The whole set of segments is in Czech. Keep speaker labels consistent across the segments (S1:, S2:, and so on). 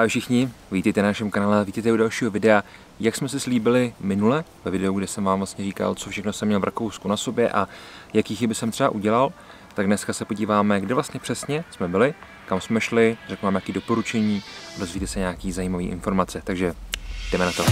S1: Ahoj všichni, vítejte na našem kanále, vítejte u dalšího videa. Jak jsme si slíbili minule ve videu, kde jsem vám vlastně říkal, co všechno jsem měl v Rakousku na sobě a jaký chyby jsem třeba udělal, tak dneska se podíváme, kde vlastně přesně jsme byli, kam jsme šli, řeknu vám nějaké doporučení a dozvíte se nějaké zajímavé informace, takže jdeme na to.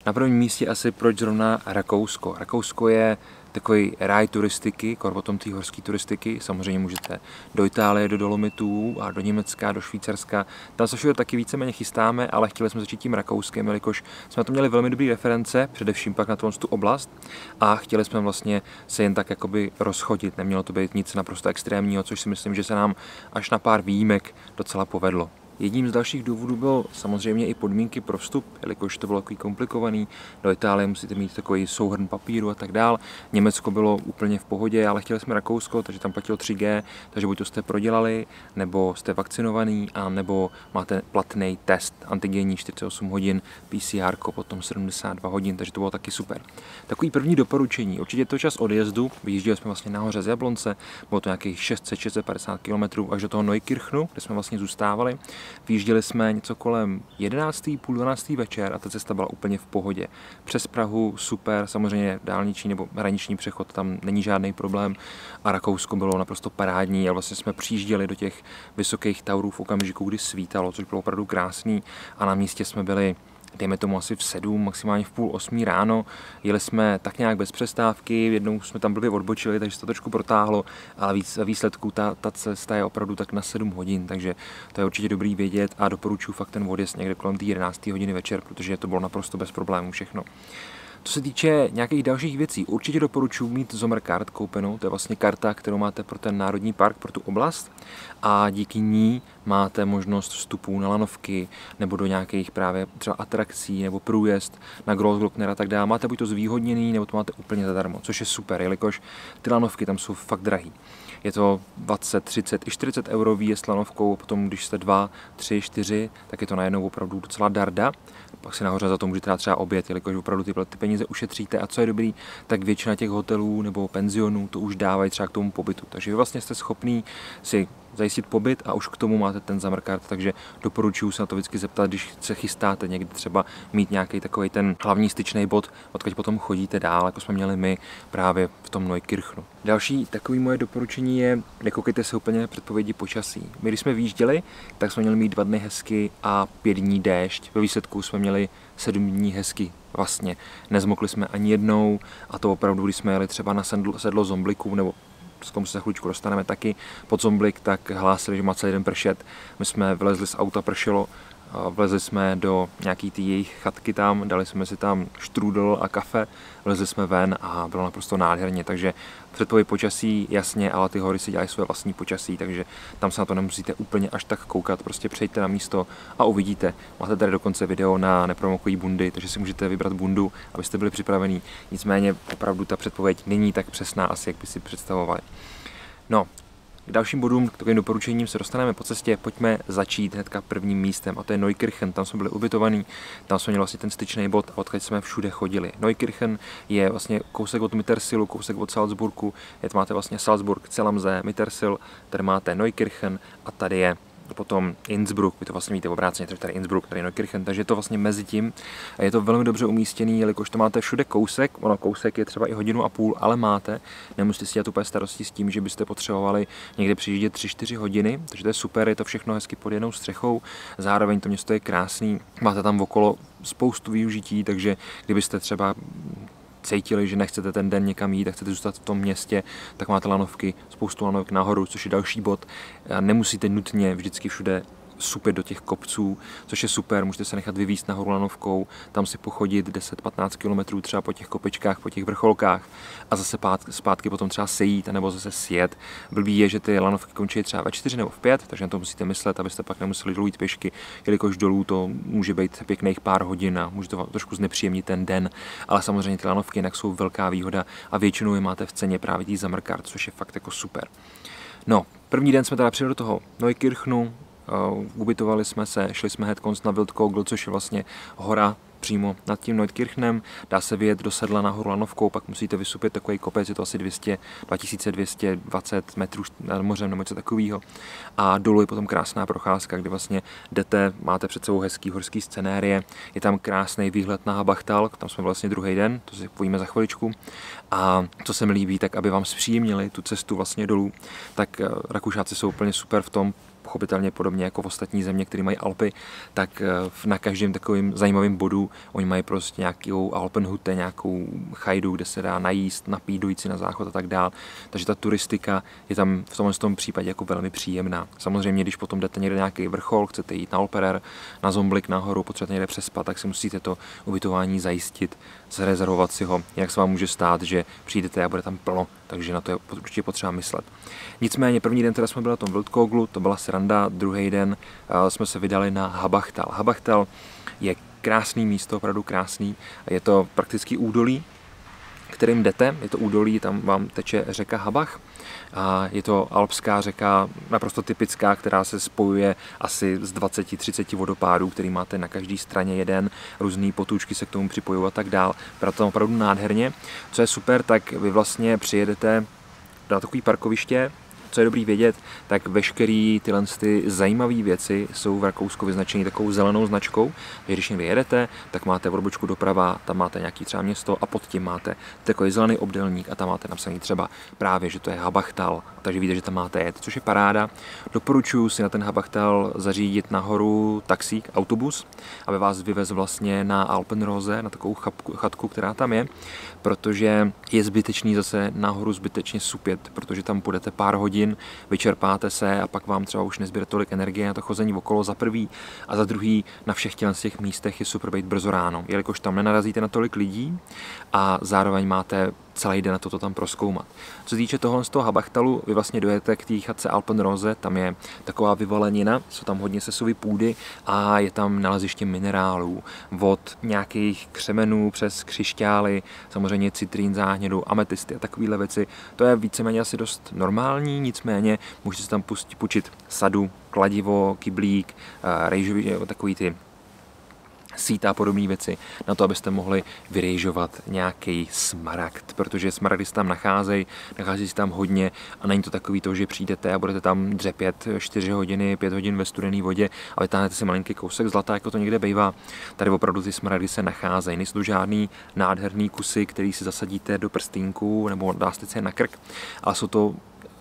S1: Na prvním místě asi proč zrovna Rakousko. Rakousko je takový ráj turistiky, potom té horské turistiky. Samozřejmě můžete do Itálie, do Dolomitů a do Německa, do Švýcarska. Tam se všude taky víceméně chystáme, ale chtěli jsme začít tím Rakouskem, jelikož jsme to měli velmi dobré reference, především pak na tu oblast. A chtěli jsme vlastně se jen tak jakoby rozchodit. Nemělo to být nic naprosto extrémního, což si myslím, že se nám až na pár výjimek docela povedlo. Jedním z dalších důvodů bylo samozřejmě i podmínky pro vstup, jelikož to bylo takový komplikovaný. Do Itálie musíte mít takový souhrn papíru a tak dál. Německo bylo úplně v pohodě, ale chtěli jsme Rakousko, takže tam platilo 3G, takže buď to jste prodělali, nebo jste vakcinovaný, a nebo máte platný test antigenní 48 hodin, PCR potom 72 hodin, takže to bylo taky super. Takový první doporučení, určitě to čas odjezdu, vyjížděli jsme vlastně nahoře z Jablonce, bylo to nějakých 650 km až do toho Neukirchenu, kde jsme vlastně zůstávali. Vyjížděli jsme něco kolem 11. půl 12. večer a ta cesta byla úplně v pohodě. Přes Prahu super, samozřejmě dálniční nebo hraniční přechod, tam není žádný problém a Rakousko bylo naprosto parádní a vlastně jsme přijížděli do těch vysokých taurů v okamžiku, kdy svítalo, což bylo opravdu krásný a na místě jsme byli, dejme tomu asi v 7, maximálně v 7:30 ráno. Jeli jsme tak nějak bez přestávky, jednou jsme tam blbě odbočili, takže se to trošku protáhlo, ale výsledku ta cesta je opravdu tak na 7 hodin, takže to je určitě dobrý vědět a doporučuji fakt ten odjezd někde kolem té 11. hodiny večer, protože to bylo naprosto bez problémů všechno. Co se týče nějakých dalších věcí, určitě doporučuji mít Sommercard koupenou, to je vlastně karta, kterou máte pro ten národní park, pro tu oblast a díky ní máte možnost vstupů na lanovky nebo do nějakých právě třeba atrakcí nebo průjezd na Großglockner a tak dále. Máte buď to zvýhodněný, nebo to máte úplně zadarmo, což je super, jelikož ty lanovky tam jsou fakt drahý. Je to 20, 30 i 40 euro výjezd lanovkou, potom když jste 2, 3, 4, tak je to najednou opravdu docela darda. Pak si nahoře za to můžete dát třeba oběd, jelikož opravdu ty peníze ušetříte a co je dobrý, tak většina těch hotelů nebo penzionů to už dávají třeba k tomu pobytu. Takže vy vlastně jste schopný si zajistit pobyt a už k tomu máte ten Sommercard, takže doporučuji se na to vždycky zeptat, když se chystáte někdy třeba mít nějaký takový ten hlavní styčný bod, odkud potom chodíte dál, jako jsme měli my právě v tom Neukirchenu. Další takový moje doporučení je, nekoukejte se úplně předpovědi počasí. My když jsme vyjížděli, tak jsme měli mít 2 dny hezky a 5 dní déšť. Ve výsledku jsme měli 7 dní hezky. Vlastně nezmokli jsme ani jednou a to opravdu, když jsme jeli třeba na sedlo Zombliků, nebo s tomu se za chvíličku dostaneme taky pod Zomblik, tak hlásili, že má celý den pršet. My jsme vylezli z auta, pršelo, vlezli jsme do nějaký ty jejich chatky tam, dali jsme si tam štrůdl a kafe, vlezli jsme ven a bylo naprosto nádherně, takže předpověď počasí jasně, ale ty hory si dělají své vlastní počasí, takže tam se na to nemusíte úplně až tak koukat, prostě přejďte na místo a uvidíte. Máte tady dokonce video na nepromokový bundy, takže si můžete vybrat bundu, abyste byli připravení. Nicméně opravdu ta předpověď není tak přesná asi, jak by si představovali. No, k dalším bodům, k takovým doporučením se dostaneme po cestě. Pojďme začít hnedka prvním místem, a to je Neukirchen. Tam jsme byli ubytovaní, tam jsme měli vlastně ten styčný bod a odkud jsme všude chodili. Neukirchen je vlastně kousek od Mittersilu, kousek od Salzburgu. Máte vlastně Salzburg, Celamsee, Mittersil, tady máte Neukirchen a tady je potom Innsbruck, vy to vlastně víte obráceně, tady Innsbruck, tady Neukirchen, takže je to vlastně mezi tím. Je to velmi dobře umístěný, jelikož to máte všude kousek, ono kousek je třeba i 1,5 hodiny, ale máte, nemusíte si dělat úplně starosti s tím, že byste potřebovali někde přijíždět 3-4 hodiny, takže to je super, je to všechno hezky pod jednou střechou, zároveň to město je krásný, máte tam okolo spoustu využití, takže kdybyste třeba cítili, že nechcete ten den někam jít a chcete zůstat v tom městě, tak máte lanovky, spoustu lanovek nahoru, což je další bod. Nemusíte nutně vždycky všude supět do těch kopců, což je super, můžete se nechat vyvízt nahoru lanovkou, tam si pochodit 10-15 km třeba po těch kopečkách, po těch vrcholkách a zase zpátky potom třeba sejít nebo zase sjet. Blbý je, že ty lanovky končí třeba ve 4 nebo v 5, takže na to musíte myslet, abyste pak nemuseli dolů jít pěšky, jelikož dolů to může být pěkných pár hodin a může to trošku znepříjemnit ten den, ale samozřejmě ty lanovky jinak jsou velká výhoda a většinou je máte v ceně právě tý Zammerkart, což je fakt jako super. No, první den jsme teda přijeli do toho Neukirchenu, ubytovali jsme se, šli jsme hned na Wildkogel, což je vlastně hora přímo nad tím Neukirchenem, dá se vyjet do sedla nahoru lanovkou, pak musíte vysupět takový kopec, je to asi 2220 metrů nad mořem nebo něco takového. A dolů je potom krásná procházka, kdy vlastně jdete, máte před sebou hezký horský scenérie, je tam krásný výhled na Habachtal, tam jsme vlastně druhý den, to si povíme za chviličku. A co se mi líbí, tak aby vám zpříjemnili tu cestu vlastně dolů, tak Rakušáci jsou úplně super v tom, pochopitelně podobně jako v ostatní země, které mají Alpy, tak na každém takovým zajímavém bodu oni mají prostě nějakou Alpenhutte, nějakou chajdu, kde se dá najíst, napít, dojít si na záchod a tak dál. Takže ta turistika je tam v tom případě jako velmi příjemná. Samozřejmě, když potom jdete někde nějaký vrchol, chcete jít na Alperer, na Zomblik nahoru, potřebujete někde přespat, tak si musíte to ubytování zajistit, zarezervovat si ho. Jinak se vám může stát, že přijdete a bude tam plno, takže na to je určitě potřeba myslet. Nicméně první den teda jsme byli na tom Wildkoglu, to byla sranda, druhý den jsme se vydali na Habachtal. Habachtal je krásný místo, opravdu krásný, je to prakticky údolí, kterým jdete, je to údolí, tam vám teče řeka Habach a je to alpská řeka, naprosto typická, která se spojuje asi z 20-30 vodopádů, který máte na každé straně jeden, různý potůčky se k tomu připojují a tak dál. Vypadá to opravdu nádherně. Co je super, tak vy vlastně přijedete na takové parkoviště. Co je dobrý vědět, tak veškeré tyhle zajímavé věci jsou v Rakousku vyznačeny takovou zelenou značkou, že když někde jedete, tak máte v odbočku doprava, tam máte nějaký třeba město a pod tím máte takový zelený obdélník a tam máte napsaný třeba právě, že to je Habachtal, takže víte, že tam máte jet, což je paráda. Doporučuji si na ten Habachtal zařídit nahoru taxík, autobus, aby vás vyvez vlastně na Alpenrose, na takovou chatku, která tam je, protože je zbytečný zase nahoru zbytečně supět, protože tam půjdete pár hodin, vyčerpáte se a pak vám třeba už nezbyde tolik energie na to chození okolo za prvý a za druhý na všech těch místech je super být brzo ráno, jelikož tam nenarazíte na tolik lidí a zároveň máte celý den na to tam prozkoumat. Co se týče toho z toho Habachtalu, vy vlastně dojete k té chatce Alpenrose, tam je taková vyvalenina, jsou tam hodně sesové půdy a je tam naleziště minerálů, od nějakých křemenů přes křišťály, samozřejmě citrín, záhnědu, ametisty a takovéhle věci. To je víceméně asi dost normální, nicméně můžete si tam půjčit sadu, kladivo, kyblík, rejžový, takový ty síta a podobné věci, na to, abyste mohli vyrejžovat nějaký smaragd, protože smaragdy se tam nachází se tam hodně a není to takový to, že přijdete a budete tam dřepět 4 hodiny, 5 hodin ve studené vodě a vytáhnete si malinký kousek zlata, jako to někde bývá. Tady opravdu ty smaragdy se nacházejí. Nejsou to žádný nádherný kusy, který si zasadíte do prstínku nebo dáte si je na krk, ale jsou to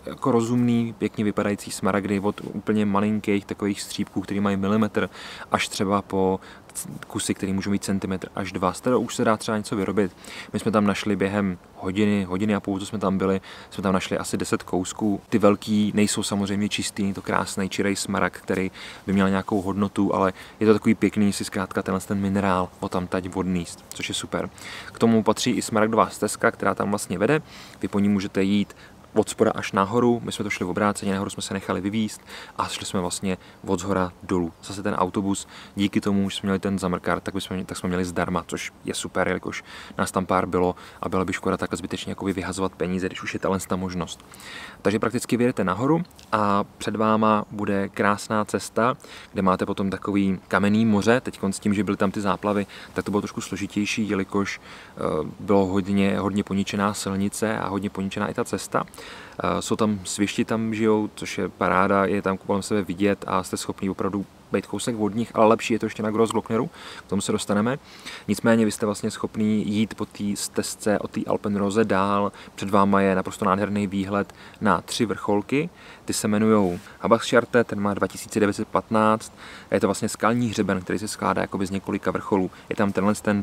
S1: jako rozumný, pěkně vypadající smaragdy od úplně malinkých takových střípků, který mají milimetr, až třeba po kusy, který můžou mít centimetr až 2. Z toho už se dá třeba něco vyrobit. My jsme tam našli během hodiny a půl, co jsme tam byli, jsme tam našli asi 10 kousků. Ty velký nejsou samozřejmě čistý, to krásný čirej smaragd, který by měl nějakou hodnotu, ale je to takový pěkný si zkrátka ten minerál odtamtať odníst, což je super. K tomu patří i smaragdová stezka, která tam vlastně vede. Vy po ní můžete jít od spoda až nahoru, my jsme to šli v obráceně, nahoru jsme se nechali vyvízt a šli jsme vlastně od zhora dolů. Zase ten autobus, díky tomu, že jsme měli ten Zammerkart, tak jsme měli zdarma, což je super, jelikož nás tam pár bylo a bylo by škoda takhle zbytečně jako vyhazovat peníze, když už je ta možnost. Takže prakticky vyjedete nahoru a před váma bude krásná cesta, kde máte potom takový kamenný moře. Teď s tím, že byly tam ty záplavy, tak to bylo trošku složitější, jelikož bylo hodně poničená silnice a hodně poničená i ta cesta. Jsou tam svišti, tam žijou, což je paráda, je tam kolem sebe vidět a jste schopni opravdu být kousek od nich, ale lepší je to ještě na Grossglockneru, k tomu se dostaneme. Nicméně vy jste vlastně schopný jít po té stezce od té Alpenrose dál, před váma je naprosto nádherný výhled na 3 vrcholky, ty se jmenují Habachscharte, ten má 2915, je to vlastně skalní hřeben, který se skládá jakoby z několika vrcholů. Je tam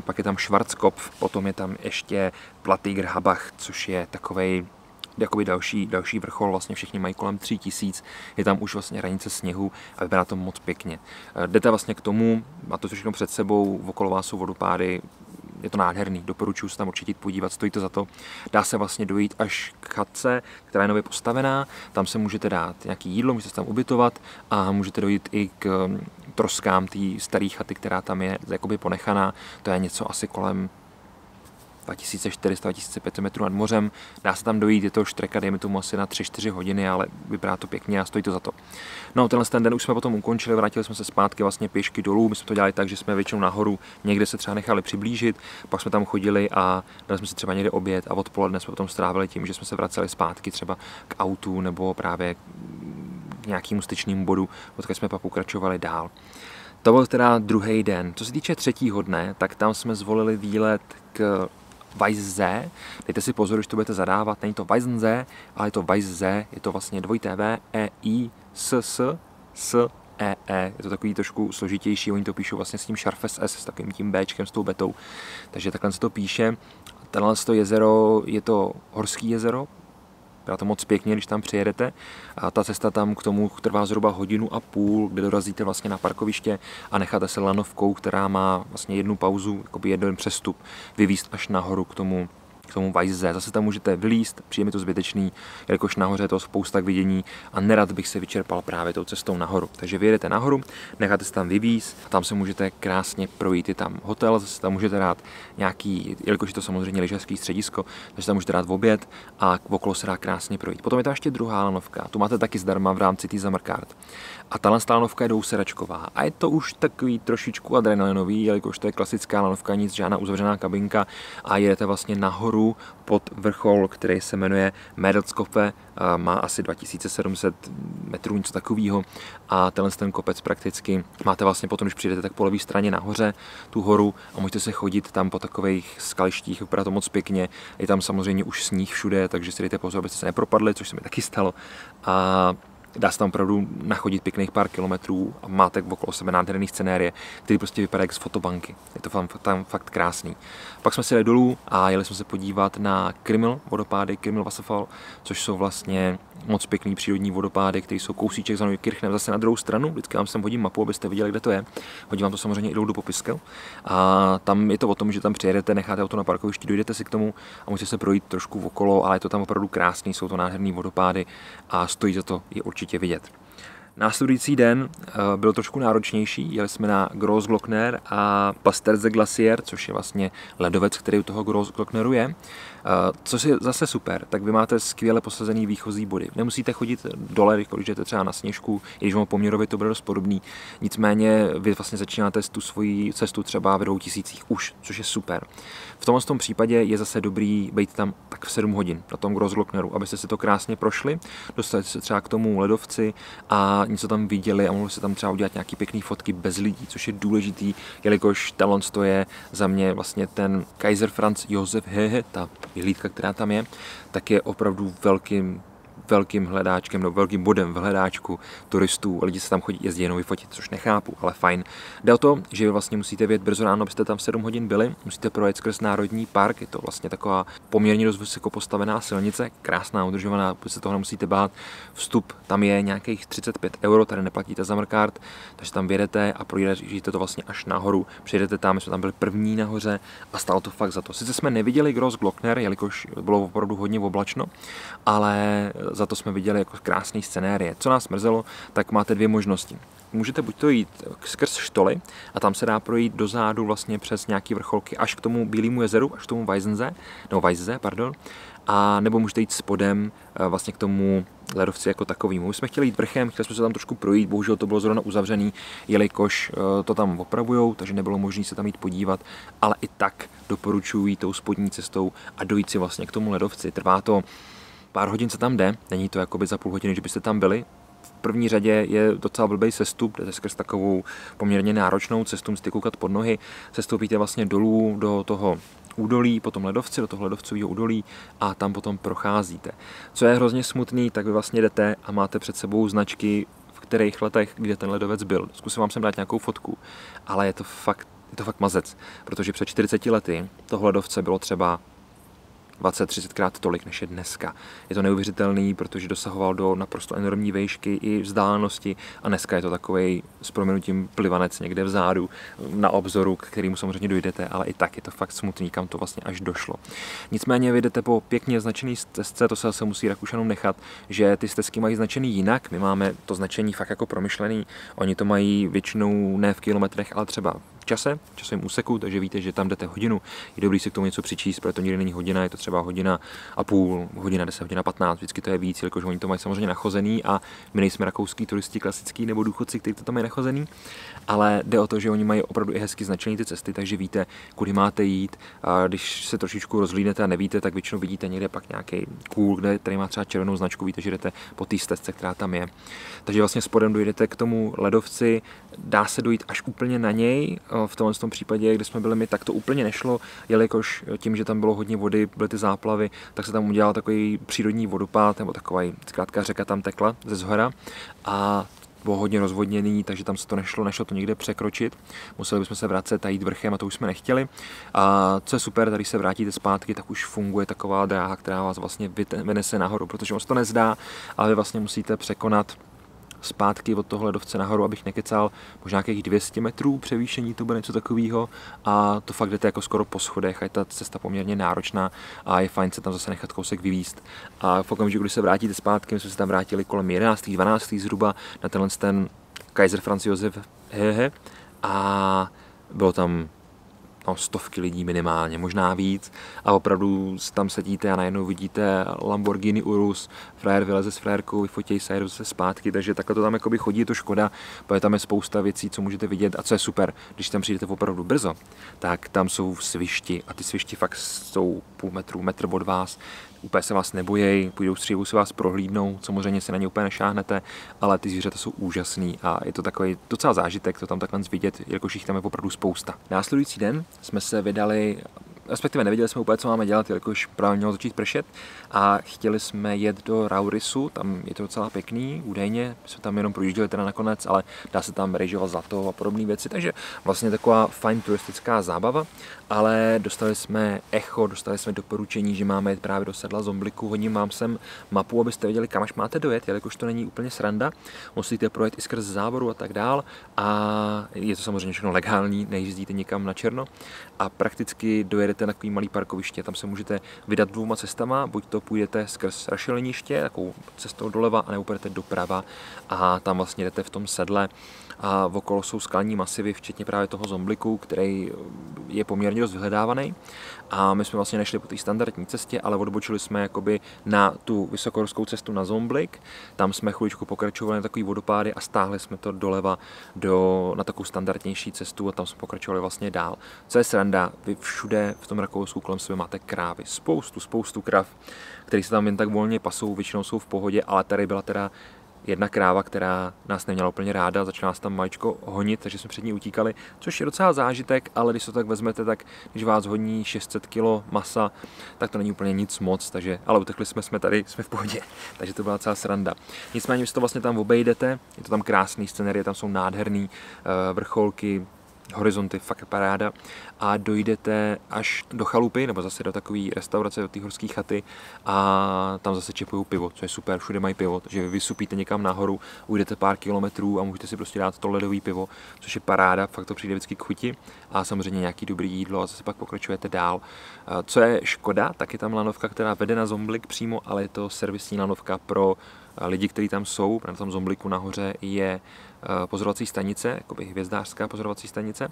S1: pak je tam Schwarzkopf, potom je tam ještě Platiger Habach, což je takovej jakoby další vrchol, vlastně všichni mají kolem 3000, je tam už vlastně hranice sněhu a vypadá to moc pěkně. Jdete vlastně k tomu, má to všechno před sebou, okolo vás jsou vodopády, je to nádherný, doporučuji se tam určitě podívat, stojí to za to. Dá se vlastně dojít až k chatce, která je nově postavená, tam se můžete dát nějaký jídlo, můžete se tam ubytovat a můžete dojít i k troskám té staré chaty, která tam je jakoby ponechaná, to je něco asi kolem 2400-2500 metrů nad mořem. Dá se tam dojít, je to štreka, dejme tomu asi na 3-4 hodiny, ale vypadá to pěkně a stojí to za to. No, ten den už jsme potom ukončili, vrátili jsme se zpátky vlastně pěšky dolů. My jsme to dělali tak, že jsme většinou nahoru někde se třeba nechali přiblížit, pak jsme tam chodili a dali jsme si třeba někde oběd a odpoledne jsme potom strávili tím, že jsme se vraceli zpátky třeba k autu nebo právě k nějakému styčnému bodu, odkud jsme pak pokračovali dál. To byl teda druhý den. Co se týče třetího dne, tak tam jsme zvolili výlet k Weissensee. Dejte si pozor, když to budete zadávat, není to Weissensee, ale je to Weissensee, je to vlastně dvojité V, E, I, S, E, E. Je to takový trošku složitější, oni to píšou vlastně s tím šarfes S, s takovým tím Bčkem, s tou betou. Takže takhle se to píše. Tenhle jezero je to horský jezero, Byla to moc pěkně, když tam přijedete. A ta cesta tam k tomu trvá zhruba 1,5 hodiny, kde dorazíte vlastně na parkoviště a necháte se lanovkou, která má vlastně jednu pauzu, jakoby jeden přestup, vyvízt až nahoru k tomu Weissensee. Zase tam můžete vylízt, přijde mi to zbytečný, jelikož nahoře je to spousta k vidění a nerad bych se vyčerpal právě tou cestou nahoru. Takže vyjedete nahoru, necháte se tam vyvízt a tam se můžete krásně projít. Je tam hotel, zase tam můžete dát nějaký, jelikož je to samozřejmě lyžařský středisko, takže tam můžete dát oběd a okolo se dá krásně projít. Potom je tam ještě druhá lanovka, tu máte taky zdarma v rámci té Summercard. A tahle lanovka je dvousedačková a je to už takový trošičku adrenalinový, jelikož to je klasická lanovka, nic, žádná uzavřená kabinka a jedete vlastně nahoru pod vrchol, který se jmenuje Mädelskopf, má asi 2700 metrů, něco takového a ten kopec prakticky máte vlastně potom, když přijdete tak po levé straně nahoře tu horu a můžete se chodit tam po takových skalištích, vypadá to moc pěkně, je tam samozřejmě už sníh všude, takže si dejte pozor, abyste se nepropadli, což se mi taky stalo a dá se tam opravdu nachodit pěkných pár kilometrů a máte okolo sebe nádherný scenérie, který prostě vypadá jak z fotobanky. Je to tam fakt krásný. Pak jsme si jeli dolů a jeli jsme se podívat na Krimml vodopády, Krimml Wasserfall, což jsou vlastně moc pěkný přírodní vodopády, které jsou kousíček za Neukirchenem zase na druhou stranu. Vždycky vám sem hodím mapu, abyste viděli, kde to je. Hodím vám to samozřejmě i dolů do popisku. A tam je to o tom, že tam přijedete, necháte auto na parkovišti, dojdete si k tomu a můžete se projít trošku okolo, ale je to tam opravdu krásný, jsou to nádherný vodopády a stojí za to je určitě vidět. Následující den byl trošku náročnější, jeli jsme na Großglockner a Pasterze Glacier, což je vlastně ledovec, který u toho Großglockneru je. Co je zase super, tak vy máte skvěle posazený výchozí body. Nemusíte chodit dole, když jdete třeba na sněžku, i když poměrově to bude dost podobný. Nicméně vy vlastně začínáte tu svoji cestu třeba ve 2000 už, což je super. V tomhle případě je zase dobrý být tam tak v 7 hodin na tom Großglockneru, abyste si to krásně prošli, dostali se třeba k tomu ledovci a něco tam viděli a mohli se tam třeba udělat nějaký pěkný fotky bez lidí, což je důležitý, jelikož talon je za mě vlastně ten Kaiser Franz Josef Hehe, ta vyhlídka, která tam je, tak je opravdu velkým hledáčkem, no velkým bodem v hledáčku turistů. Lidi se tam chodí, jezdí jenom vyfotit, což nechápu, ale fajn. Jde o to, že vy vlastně musíte vyjet brzo ráno, abyste tam 7 hodin byli, musíte projet skrz národní park, je to vlastně taková poměrně dost vysoko postavená silnice, krásná, udržovaná, se toho nemusíte bát. Vstup tam je nějakých 35 €, tady neplatíte Summercard, takže tam vyjedete a projíždíte to vlastně až nahoru. Přijedete tam, my jsme tam byli první nahoře a stálo to fakt za to. Sice jsme neviděli Großglockner, jelikož bylo opravdu hodně oblačno, ale za to jsme viděli jako krásný scenérie. Co nás mrzelo, tak máte 2 možnosti. Můžete buď to jít skrz štoly a tam se dá projít dozadu vlastně přes nějaký vrcholky až k tomu Bílému jezeru, až k tomu Weissensee, a nebo můžete jít spodem vlastně k tomu ledovci jako takovýmu. My jsme chtěli jít vrchem, chtěli jsme se tam trošku projít, bohužel to bylo zrovna uzavřený, jelikož to tam opravujou, takže nebylo možné se tam jít podívat, ale i tak doporučuji jít tou spodní cestou a dojít si vlastně k tomu ledovci. Trvá to pár hodin se tam jde, není to jakoby za půl hodiny, že byste tam byli. V první řadě je docela blbý sestup, jdete skrz takovou poměrně náročnou cestu, musíte koukat pod nohy, sestoupíte vlastně dolů do toho údolí, potom ledovci, do toho ledovcového údolí a tam potom procházíte. Co je hrozně smutný, tak vy vlastně jdete a máte před sebou značky, v kterých letech, kde ten ledovec byl. Zkusím vám sem dát nějakou fotku, ale je to fakt mazec, protože před 40 lety toho ledovce bylo třeba 20-30 krát tolik, než je dneska. Je to neuvěřitelný, protože dosahoval do naprosto enormní výšky i vzdálenosti a dneska je to takovej s prominutím plivanec někde vzadu na obzoru, k kterému samozřejmě dojdete, ale i tak je to fakt smutný, kam to vlastně až došlo. Nicméně vy jdete po pěkně značený stezce, to se zase musí Rakušanům nechat, že ty stezky mají značený jinak, my máme to značení fakt jako promyšlený, oni to mají většinou ne v kilometrech, ale třeba v časovém úseku, takže víte, že tam jdete hodinu. Je dobrý si k tomu něco přičíst, protože to nikdy není hodina, je to třeba hodina a půl, hodina 10, hodina 15, vždycky to je víc, jelikož oni to mají samozřejmě nachozený a my nejsme rakouský turisti klasický nebo důchodci, kteří to tam mají nachozený, ale jde o to, že oni mají opravdu i hezky značený ty cesty, takže víte, kudy máte jít. A když se trošičku rozhlídnete a nevíte, tak většinou vidíte někde pak nějaký kůl, který má třeba červenou značku, víte, že jdete po té stezce, která tam je. Takže vlastně spodem dojdete k tomu ledovci, dá se dojít až úplně na něj. V tomhle případě, kde jsme byli my, tak to úplně nešlo, jelikož tím, že tam bylo hodně vody, byly ty záplavy, tak se tam udělal takový přírodní vodopád, nebo taková zkrátka řeka tam tekla ze zhora a bylo hodně rozvodněný, takže tam se to nešlo to někde překročit. Museli bychom se vracet a jít vrchem a to už jsme nechtěli. A co je super, tady se vrátíte zpátky, tak už funguje taková dráha, která vás vlastně vynese nahoru, protože on se to nezdá, ale vy vlastně musíte překonat zpátky od toho ledovce nahoru, abych nekecal, možná nějakých 200 metrů převýšení, to bude něco takového a to fakt jdete jako skoro po schodech a je ta cesta poměrně náročná a je fajn se tam zase nechat kousek vyvízt. A v okamžiku, když se vrátíte zpátky, my jsme se tam vrátili kolem 11. 12. zhruba na ten Kaiser Franz Josef a bylo tam stovky lidí minimálně, možná víc a opravdu tam sedíte a najednou vidíte Lamborghini Urus, frajer vyleze s frérkou, vyfotějí se, jedu se zpátky, takže takhle to tam jakoby chodí, je to škoda, protože tam je spousta věcí, co můžete vidět a co je super, když tam přijdete opravdu brzo, tak tam jsou svišti a ty svišti fakt jsou půl metru, metr od vás, úplně se vás nebojí, půjdou střívu, si vás prohlídnou, samozřejmě se na ně úplně nešáhnete, ale ty zvířata jsou úžasný a je to takový docela zážitek to tam takhle vidět, jakož jich tam je opravdu spousta. Následující den jsme se vydali, respektive nevěděli jsme úplně, co máme dělat, jelikož právě mělo začít pršet a chtěli jsme jet do Raurisu, tam je to docela pěkný, údajně, jsme tam jenom projížděli teda nakonec, ale dá se tam rejžovat zlato a podobné věci, takže vlastně taková fajn turistická zábava, ale dostali jsme echo, dostali jsme doporučení, že máme jet právě do sedla Zombliku, hodím vám sem mapu, abyste věděli, kam až máte dojet, jelikož to není úplně sranda, musíte projet i skrz závoru a tak dál a je to samozřejmě všechno legální, nejezdíte nikam na černo a prakticky dojedete na takový malý parkoviště, tam se můžete vydat dvouma cestama, buď to půjdete skrz rašeliniště, takovou cestou doleva, anebo půjdete doprava a tam vlastně jdete v tom sedle a okolo jsou skalní masivy, včetně právě toho Zombliku, který je poměrně dost vyhledávaný a my jsme vlastně nešli po té standardní cestě, ale odbočili jsme jakoby na tu vysokohorskou cestu na Zomblik, tam jsme chviličku pokračovali na takový vodopády a stáhli jsme to doleva na takovou standardnější cestu a tam jsme pokračovali vlastně dál. Co je sranda, vy všude v tom Rakousku kolem sebe máte krávy, spoustu krav, které se tam jen tak volně pasou, většinou jsou v pohodě, ale tady byla teda jedna kráva, která nás neměla úplně ráda, začala nás tam maličko honit, takže jsme před ní utíkali, což je docela zážitek, ale když to tak vezmete, tak když vás honí 600 kg masa, tak to není úplně nic moc, takže, ale utekli jsme tady, jsme v pohodě, takže to byla celá sranda. Nicméně, když to vlastně tam obejdete, je to tam krásný scenérie, tam jsou nádherný vrcholky, horizonty, fakt paráda a dojdete až do chalupy, nebo zase do takové restaurace, do té horské chaty a tam zase čepují pivo, co je super, všude mají pivo, takže vy vysupíte někam nahoru, ujdete pár kilometrů a můžete si prostě dát to ledový pivo, což je paráda, fakt to přijde vždycky k chuti a samozřejmě nějaký dobrý jídlo a zase pak pokračujete dál. Co je škoda, tak je tam lanovka, která vede na Zomblik přímo, ale je to servisní lanovka pro lidi, kteří tam jsou, na tom Zombliku nahoře je pozorovací stanice, jakoby hvězdářská pozorovací stanice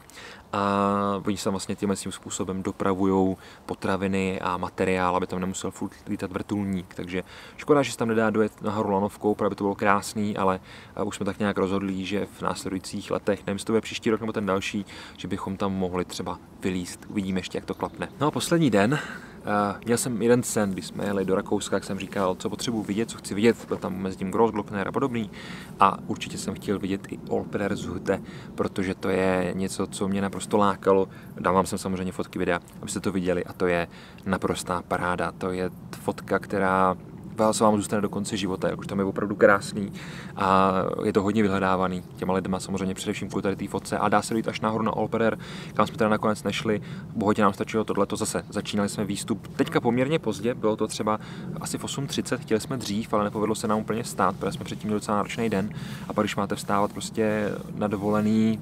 S1: a oni se vlastně tím způsobem dopravují potraviny a materiál, aby tam nemusel furt lítat vrtulník, takže škoda, že se tam nedá dojet nahoru lanovkou, protože by to bylo krásný, ale už jsme tak nějak rozhodli, že v následujících letech, nevím, jestli to bude příští rok nebo ten další, že bychom tam mohli třeba vylízt, uvidíme ještě, jak to klapne. No a poslední den, měl jsem jeden sen, když jsme jeli do Rakouska, jak jsem říkal, co potřebuji vidět, co chci vidět, byl tam mezi tím Großglockner a podobný a určitě jsem chtěl vidět i Olpershütte, protože to je něco, co mě naprosto lákalo, dávám sem samozřejmě fotky videa, abyste to viděli a to je naprostá paráda, to je fotka, která se vám zůstane do konce života, jakož tam je opravdu krásný a je to hodně vyhledávaný těma lidma, samozřejmě především kvůli tady té fotce a dá se jít až nahoru na Olperer, kam jsme teda nakonec nešli, bohatě nám stačilo tohleto zase, začínali jsme výstup teďka poměrně pozdě, bylo to třeba asi v 8:30, chtěli jsme dřív, ale nepovedlo se nám úplně stát, protože jsme předtím měli docela náročný den a pak když máte vstávat prostě na dovolený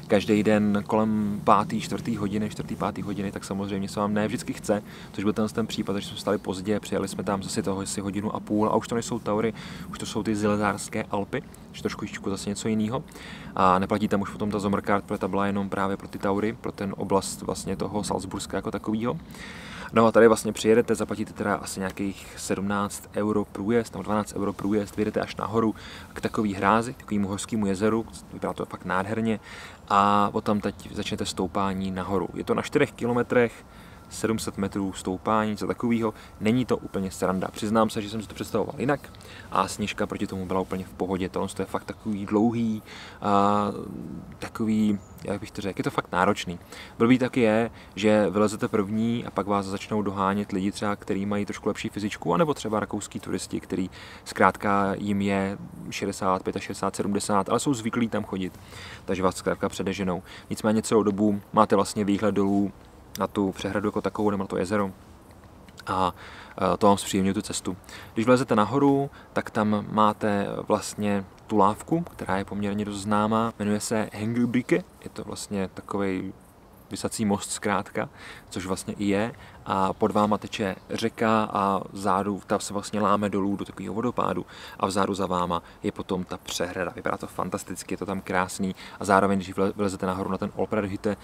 S1: každý den kolem 5., 4. hodiny, 4., 5. hodiny, tak samozřejmě se vám ne vždycky chce, což byl ten případ, že jsme stali pozdě, přijeli jsme tam zase toho asi 1,5 hodiny a už to nejsou Taury, už to jsou ty Zilezárské Alpy, že trošku zase něco jiného. A neplatí tam už potom ta Sommercard, protože ta byla jenom právě pro ty Taury, pro ten oblast vlastně toho Salzburska jako takového. No a tady vlastně přijedete, zaplatíte teda asi nějakých 17 € průjezd, nebo 12 € průjezd, vyjedete až nahoru k takový hrázi, k takovému horskému jezeru, vypadá to fakt nádherně a potom teď začnete stoupání nahoru. Je to na 4 kilometrech, 700 metrů stoupání, něco takového. Není to úplně sranda. Přiznám se, že jsem si to představoval jinak a sněžka proti tomu byla úplně v pohodě. Tohle je fakt takový dlouhý, takový, jak bych to řekl, je to fakt náročný. Blbý taky je, že vylezete první a pak vás začnou dohánět lidi třeba, kteří mají trošku lepší fyzičku, anebo třeba rakouský turisti, který zkrátka jim je 60, 65, 70, ale jsou zvyklí tam chodit, takže vás zkrátka předeženou. Nicméně celou dobu máte vlastně výhled dolů na tu přehradu jako takovou nebo na to jezero a to vám zpříjemňuje tu cestu. Když vlezete nahoru, tak tam máte vlastně tu lávku, která je poměrně dost známá, jmenuje se Hengelbrücke, je to vlastně takovej visací most zkrátka, což vlastně i je a pod váma teče řeka a vzadu ta se vlastně láme dolů do takového vodopádu a vzadu za váma je potom ta přehrada. Vypadá to fantasticky, je to tam krásný a zároveň, když vylezete nahoru na ten Olpererhütte,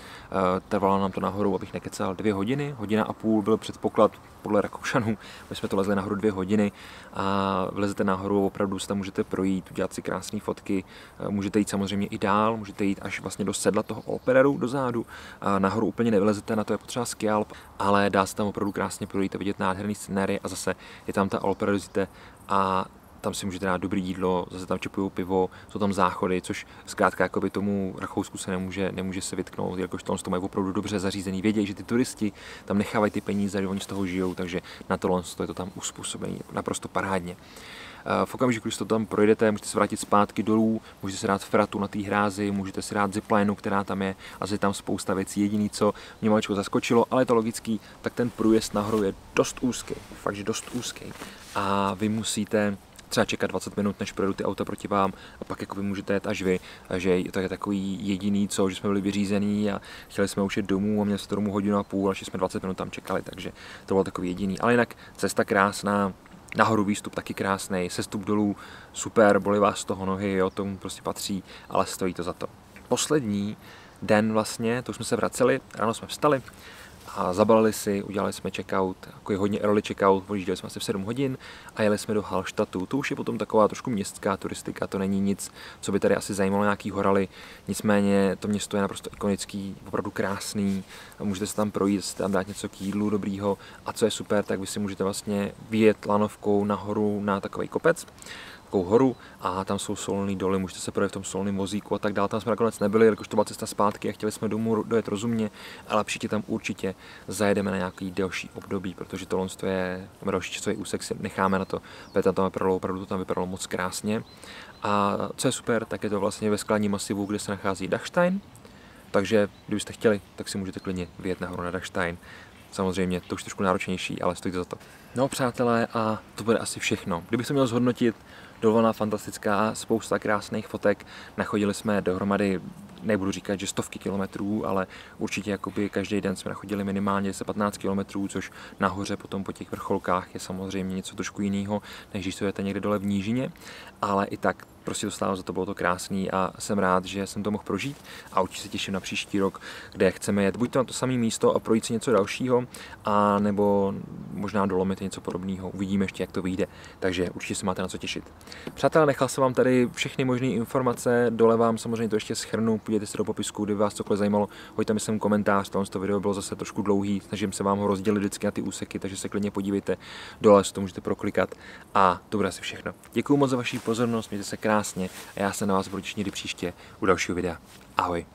S1: trvalo nám to nahoru, abych nekecal, 2 hodiny, 1,5 hodiny byl předpoklad podle Rakoušanů, my jsme to lezli nahoru 2 hodiny a vlezete nahoru, opravdu se tam můžete projít, udělat si krásné fotky, můžete jít samozřejmě i dál, můžete jít až vlastně do sedla toho Olpereru dozadu, nahoru úplně nevylezete, na to je potřeba skialp, ale dá se tam opravdu krásně projít a vidět nádherný scenérie a zase je tam ta Olpererhütte a tam si můžete dát dobré jídlo, zase tam čepujou pivo, jsou tam záchody, což zkrátka jakoby tomu Rakousku se nemůže se vytknout, jakož to mají opravdu dobře zařízený. Vědějí, že ty turisti tam nechávají ty peníze, že oni z toho žijou, takže na tohle je to tam uspůsobené naprosto parádně. V okamžiku, když to tam projdete, můžete se vrátit zpátky dolů, můžete si dát fratu na té hrázi, můžete si dát ziplineu, která tam je, a je tam spousta věcí. Jediný, co mě maličko zaskočilo, ale je to logický, tak ten průjezd nahoru je dost úzký, fakt, že dost úzký. A vy musíte třeba čekat 20 minut, než projedou ty auta proti vám a pak jako vy můžete jet až vy. Takže to je takový jediný, že jsme byli vyřízení a chtěli jsme už jet domů a měli jsme to domů 1,5 hodiny, až jsme 20 minut tam čekali, takže to bylo takový jediný. Ale jinak cesta krásná, nahoru výstup taky krásný, sestup dolů super, bolí vás z toho nohy, jo, tomu prostě patří, ale stojí to za to. Poslední den vlastně, to už jsme se vraceli, ráno jsme vstali a zabalili si, udělali jsme checkout, jako je hodně early checkout, odjížděli jsme asi v 7 hodin a jeli jsme do Hallstattu. To už je potom taková trošku městská turistika, to není nic, co by tady asi zajímalo nějaký horaly, nicméně to město je naprosto ikonický, opravdu krásný, můžete se tam projít, tam dát něco k jídlu dobrýho a co je super, tak vy si můžete vlastně vyjet lanovkou nahoru na takový kopec, takovou horu a tam jsou solné doly, můžete se projet v tom solném vozíku a tak dále. Tam jsme nakonec nebyli, jelikož to byla cesta zpátky a chtěli jsme domů dojet rozumně, ale příště tam určitě zajedeme na nějaký delší období, protože tohle je další časový úsek, si necháme na to, protože tam vypadalo, opravdu to tam vypadalo moc krásně. A co je super, tak je to vlastně ve skalním masivu, kde se nachází Dachstein, takže kdybyste chtěli, tak si můžete klidně vyjet nahoru na Dachstein. Samozřejmě to už trošku náročnější, ale stojí to za to. No přátelé, a to bude asi všechno. Kdybych se měl zhodnotit, dovolená fantastická, spousta krásných fotek, nachodili jsme dohromady, nebudu říkat, že stovky kilometrů, ale určitě jakoby každý den jsme nachodili minimálně 15 kilometrů, což nahoře potom po těch vrcholkách je samozřejmě něco trošku jiného, než když stojete někde dole v nížině, ale i tak prostě to stálo za to, bylo to krásný a jsem rád, že jsem to mohl prožít a určitě se těším na příští rok, kde chceme jet buď to na to samé místo a projít si něco dalšího, a nebo možná dolomit něco podobného. Uvidíme ještě, jak to vyjde, takže určitě se máte na co těšit. Přátelé, nechal jsem vám tady všechny možné informace, dole vám samozřejmě to ještě shrnu, podívejte se do popisku, kdyby vás cokoliv zajímalo, hoďte mi sem komentář, to video bylo zase trošku dlouhý, snažím se vám ho rozdělit vždycky na ty úseky, takže se klidně podívejte, dole si to můžete proklikat a to bude asi všechno. Děkuji moc za vaši pozornost, mějte se krásně a já se na vás budu těšit někdy příště u dalšího videa. Ahoj.